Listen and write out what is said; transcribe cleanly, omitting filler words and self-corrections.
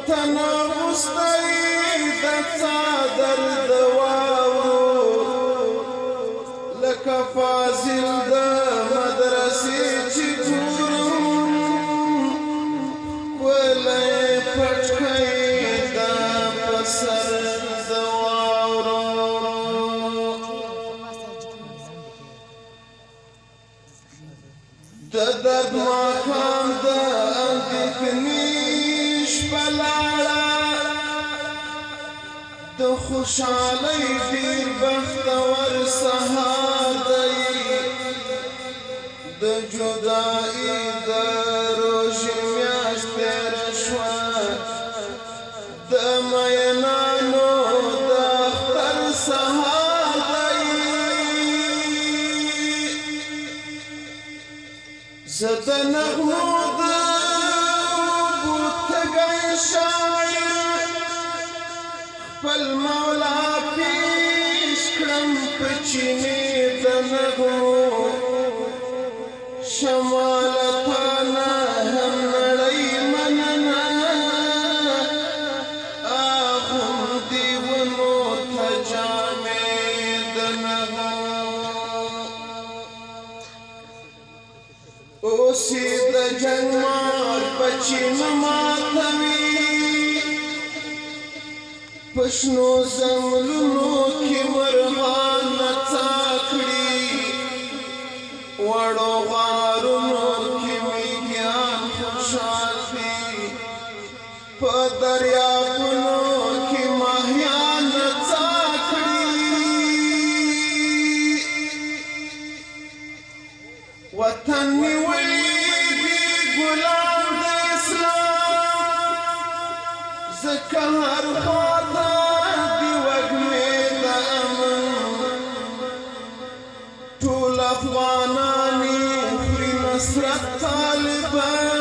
وطن غستی د څادر د واورو لکه فاضل د مدرسې چې ګورم ولی پټ کړئ دا په سر د واورو د درد ماښام د اندېښنې شپه لاړه د خوشحالۍ ډېر بختور سهار دی د جدایۍ د روژې میاشت تېره شوه د مینانو د اختر سهار دی زه د نغمو د اوبو تږی شاعر خپل مولا پیش کړم په چینې د نغمو شماله تا نه هم نړۍ مننه اغوندې ونو ته جامې د نغمو اوس یې د جنګ مار په چینه ماتوي په شنو ځنګلونو کې مرغان نڅا کړي وړو غارونو کې میږیان خوشحال دي په دریابونو کې ماهیان نڅا کړي وطن نیولی دی ګلان د اسلام ځکه هر خواته دی وږمې د امن ټول افغانان یې خوري نصرت طالبان